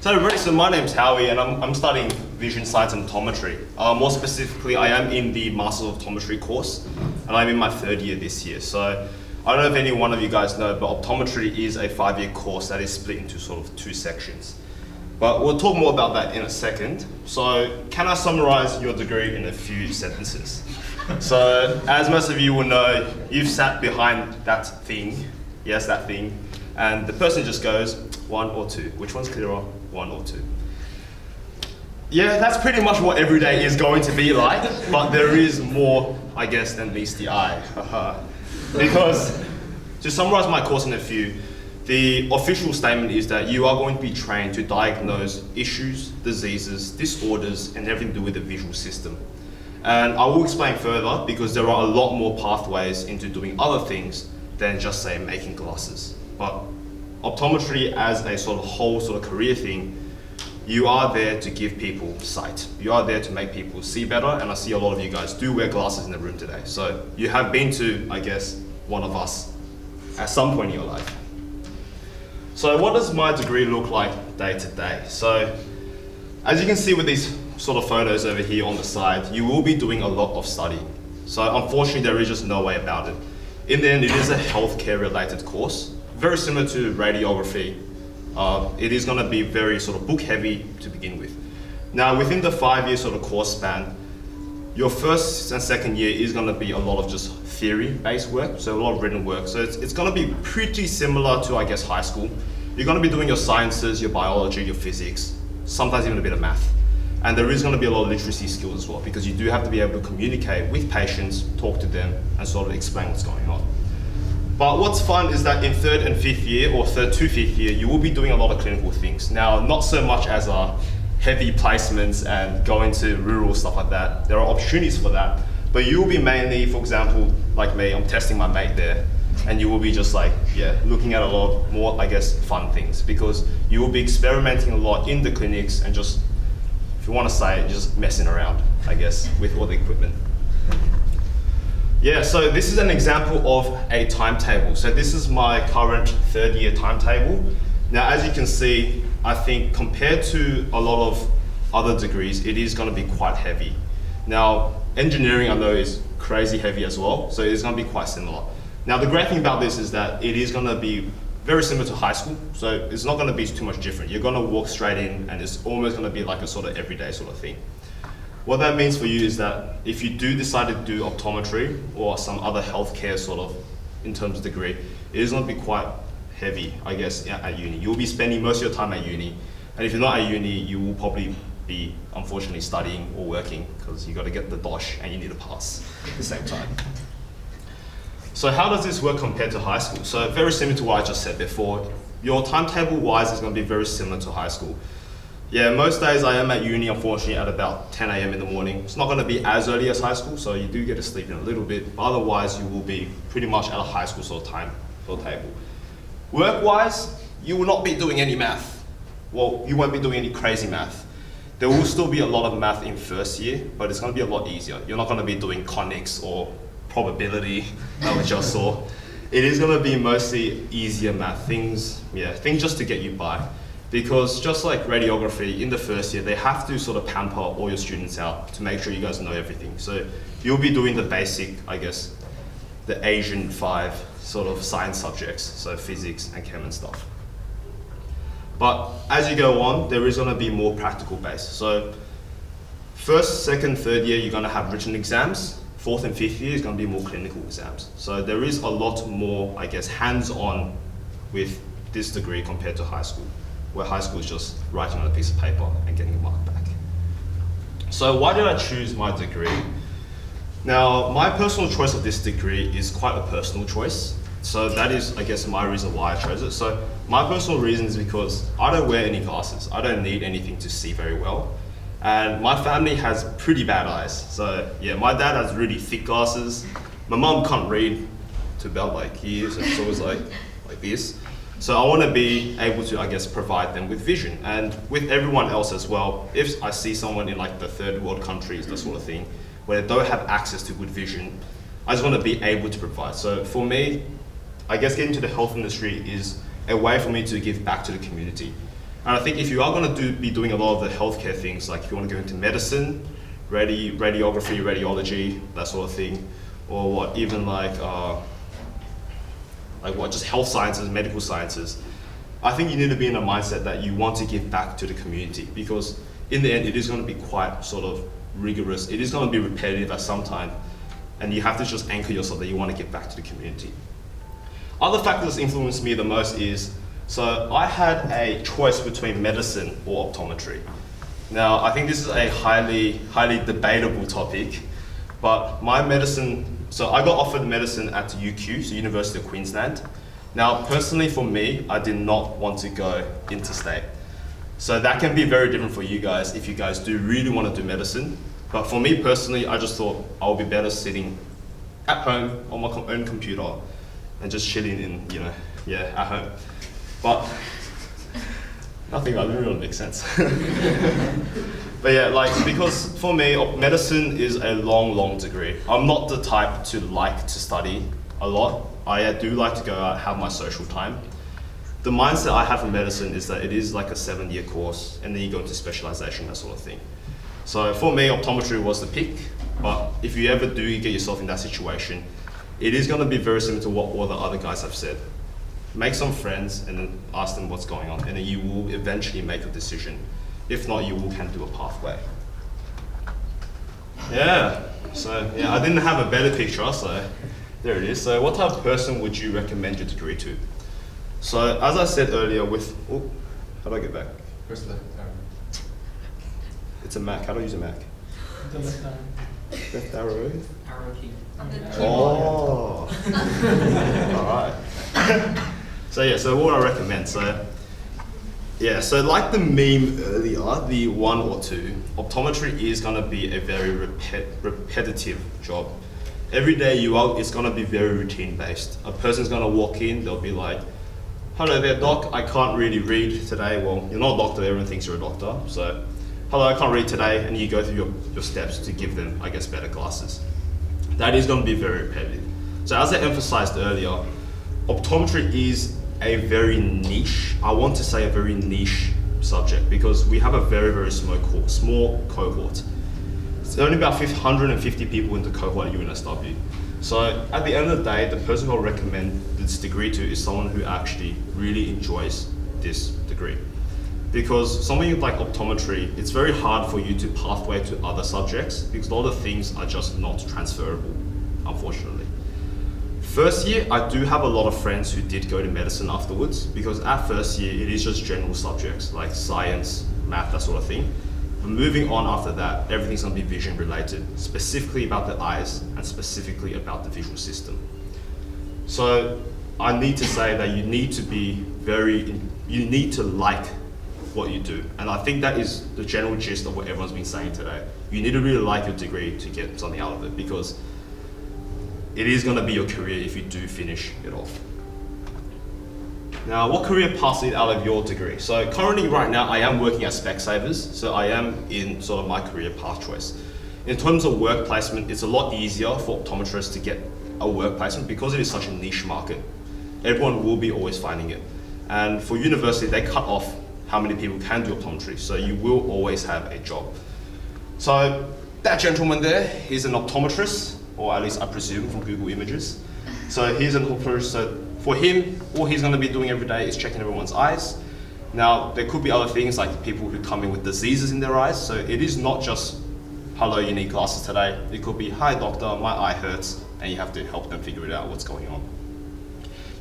So everybody, so my name's Howie and I'm studying vision science and optometry. More specifically, I am in the Masters of Optometry course and I'm in my third year this year. So I don't know if any one of you guys know, but optometry is a 5-year course that is split into sort of 2 sections. But we'll talk more about that in a second. So can I summarize your degree in a few sentences? So as most of you will know, you've sat behind that thing, yes, that thing, and the person just goes, 1 or 2. Which one's clearer, 1 or 2? Yeah, that's pretty much what every day is going to be like, but there is more, I guess, than meets the eye. Because, to summarize my course in a few, the official statement is that you are going to be trained to diagnose issues, diseases, disorders, and everything to do with the visual system. And I will explain further because there are a lot more pathways into doing other things than just, say, making glasses. But optometry as a sort of whole sort of career thing, you are there to give people sight. You are there to make people see better, and I see a lot of you guys do wear glasses in the room today. So you have been to, I guess, one of us at some point in your life. So what does my degree look like day to day? So as you can see with these sort of photos over here on the side, you will be doing a lot of studying. So unfortunately, there is just no way about it. In the end, it is a healthcare related course, very similar to radiography. It is going to be very sort of book heavy to begin with. Now, within the 5-year sort of course span, your first and second year is going to be a lot of just theory-based work, so a lot of written work. So it's going to be pretty similar to, I guess, high school. You're going to be doing your sciences, your biology, your physics, sometimes even a bit of math. And there is going to be a lot of literacy skills as well, because you do have to be able to communicate with patients, talk to them, and sort of explain what's going on. But what's fun is that in 3rd and 5th year, or 3rd to 5th year, you will be doing a lot of clinical things. Now, not so much as heavy placements and going to rural stuff like that. There are opportunities for that, but you will be mainly, for example, like me, I'm testing my mate there, and you will be just like, yeah, looking at a lot more, I guess, fun things, because you will be experimenting a lot in the clinics and just, if you want to say it, just messing around, I guess, with all the equipment. Yeah, so this is an example of a timetable. So this is my current 3rd year timetable. Now, as you can see, I think compared to a lot of other degrees, it is going to be quite heavy. Now, engineering I know is crazy heavy as well, so it's going to be quite similar. Now, the great thing about this is that it is going to be very similar to high school, so it's not going to be too much different. You're going to walk straight in and it's almost going to be like a sort of everyday sort of thing. What that means for you is that if you do decide to do optometry or some other healthcare sort of in terms of degree, it is going to be quite heavy, I guess, at uni. You'll be spending most of your time at uni, and if you're not at uni, you will probably be, unfortunately, studying or working because you got to get the dosh and you need to pass at the same time. So how does this work compared to high school? So very similar to what I just said before. Your timetable-wise is going to be very similar to high school. Yeah, most days I am at uni, unfortunately, at about 10 a.m. in the morning. It's not going to be as early as high school, so you do get to sleep in a little bit, but otherwise you will be pretty much at a high school sort of timetable. Work-wise, you will not be doing any math. Well, you won't be doing any crazy math. There will still be a lot of math in first year, but it's going to be a lot easier. You're not going to be doing conics or probability that we just saw. It is going to be mostly easier math, things just to get you by. Because just like radiography, in the first year, they have to sort of pamper all your students out to make sure you guys know everything. So you'll be doing the basic, I guess, the Asian 5 sort of science subjects, so physics and chem and stuff. But as you go on, there is going to be more practical based. So 1st, 2nd, 3rd year, you're going to have written exams. 4th and 5th year is going to be more clinical exams. So there is a lot more, I guess, hands-on with this degree compared to high school, where high school is just writing on a piece of paper and getting a mark back. So why did I choose my degree? Now, my personal choice of this degree is quite a personal choice. So that is, I guess, my reason why I chose it. So my personal reason is because I don't wear any glasses. I don't need anything to see very well. And my family has pretty bad eyes. So yeah, my dad has really thick glasses. My mom can't read to about like here, so it's always like this. So I want to be able to, I guess, provide them with vision, and with everyone else as well. If I see someone in like the 3rd world countries, that sort of thing, where they don't have access to good vision, I just want to be able to provide. So for me, I guess getting into the health industry is a way for me to give back to the community. And I think if you are going to be doing a lot of the healthcare things, like if you want to go into medicine, radiography, radiology, that sort of thing, or what, even just health sciences, medical sciences, I think you need to be in a mindset that you want to give back to the community, because in the end, it is going to be quite sort of rigorous. It is going to be repetitive at some time, and you have to just anchor yourself that you want to give back to the community. Other factors that influenced me the most is, so I had a choice between medicine or optometry. Now, I think this is a highly debatable topic, but my medicine, so I got offered medicine at UQ, so University of Queensland. Now, personally for me, I did not want to go interstate. So that can be very different for you guys if you guys do really want to do medicine. But for me personally, I just thought I would be better sitting at home on my own computer and just chilling in, at home. But nothing that really makes sense. But yeah, because for me, medicine is a long degree. I'm not the type to like to study a lot. I do like to go out, have my social time. The mindset I have for medicine is that it is like a 7-year course, and then you go into specialization, that sort of thing. So for me, optometry was the pick, but if you ever do get yourself in that situation, it is going to be very similar to what all the other guys have said. Make some friends and then ask them what's going on, and then you will eventually make a decision. If not, you will can do a pathway. Yeah, so yeah, I didn't have a better picture, so there it is. So what type of person would you recommend your degree to? So as I said earlier how do I get back? Press left arrow. It's a Mac, how do I use a Mac? The left arrow. Left arrow? Arrow key. Oh, alright. So what I recommend, so like the meme earlier, the 1 or 2, optometry is gonna be a very repetitive job. Every day it's gonna be very routine based. A person's gonna walk in, they'll be like, hello there doc, I can't really read today. Well, you're not a doctor, everyone thinks you're a doctor. So, hello, I can't read today, and you go through your steps to give them, I guess, better glasses. That is gonna be very repetitive. So as I emphasized earlier, optometry is a very niche, I want to say a very niche subject, because we have a very small cohort. It's only about 150 people in the cohort at UNSW. So at the end of the day, the person who I'll recommend this degree to is someone who actually really enjoys this degree. Because something like optometry, it's very hard for you to pathway to other subjects, because a lot of things are just not transferable, unfortunately. First year, I do have a lot of friends who did go to medicine afterwards, because at first year, it is just general subjects like science, math, that sort of thing. But moving on after that, everything's gonna be vision related, specifically about the eyes and specifically about the visual system. So I need to say that you need to like what you do. And I think that is the general gist of what everyone's been saying today. You need to really like your degree to get something out of it, because it is going to be your career if you do finish it off. Now, what career paths lead out of your degree? So currently right now, I am working at Specsavers, so I am in sort of my career path choice. In terms of work placement, it's a lot easier for optometrists to get a work placement because it is such a niche market. Everyone will be always finding it. And for university, they cut off how many people can do optometry, so you will always have a job. So that gentleman there, he's an optometrist, or at least I presume from Google Images. So he's an optometrist, so for him, all he's gonna be doing every day is checking everyone's eyes. Now, there could be other things like people who come in with diseases in their eyes, so it is not just, hello, you need glasses today. It could be, hi doctor, my eye hurts, and you have to help them figure it out what's going on.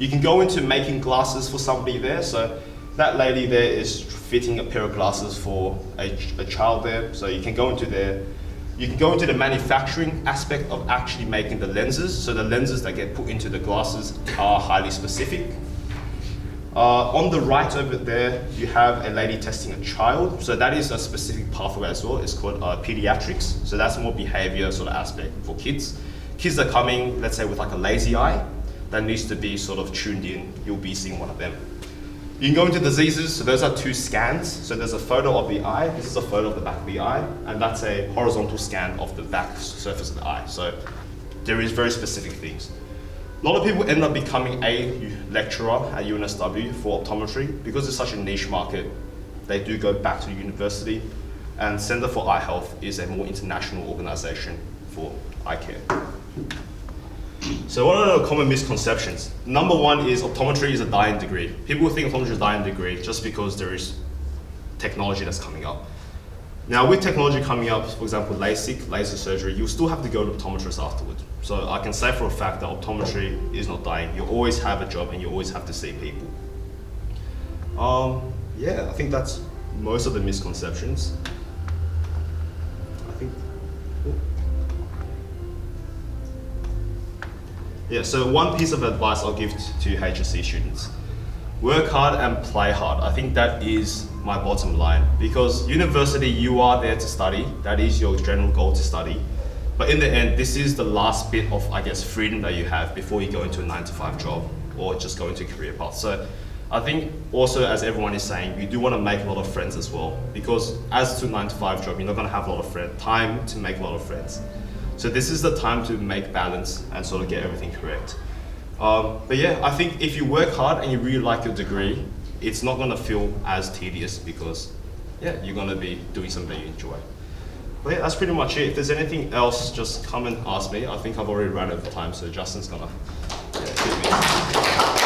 You can go into making glasses for somebody there, so that lady there is fitting a pair of glasses for a child there, so you can go into there. You can go into the manufacturing aspect of actually making the lenses. So the lenses that get put into the glasses are highly specific. On the right over there, you have a lady testing a child. So that is a specific pathway as well. It's called pediatrics. So that's more behavior sort of aspect for kids. Kids are coming, let's say with like a lazy eye, that needs to be sort of tuned in. You'll be seeing one of them. You can go into diseases, so those are 2 scans. So there's a photo of the eye, this is a photo of the back of the eye, and that's a horizontal scan of the back surface of the eye. So there is very specific things. A lot of people end up becoming a lecturer at UNSW for optometry because it's such a niche market. they do go back to the university. And Center for Eye Health is a more international organization for eye care. So what are the common misconceptions? Number one is optometry is a dying degree. People think optometry is a dying degree just because there is technology that's coming up. Now with technology coming up, for example, LASIK, laser surgery, you still have to go to optometrist afterwards. So I can say for a fact that optometry is not dying. You always have a job and you always have to see people. Yeah, I think that's most of the misconceptions. Yeah, so one piece of advice I'll give to HSC students. Work hard and play hard. I think that is my bottom line, because university, you are there to study. That is your general goal, to study. But in the end, this is the last bit of, I guess, freedom that you have before you go into a 9-to-5 job or just go into a career path. So I think also, as everyone is saying, you do want to make a lot of friends as well, because as to a 9-to-5 job, you're not going to have a lot of time to make a lot of friends. So this is the time to make balance and sort of get everything correct. But yeah, I think if you work hard and you really like your degree, it's not going to feel as tedious, because yeah, you're going to be doing something you enjoy. But yeah, that's pretty much it. If there's anything else, just come and ask me. I think I've already run out of time, so Justin's going to give me.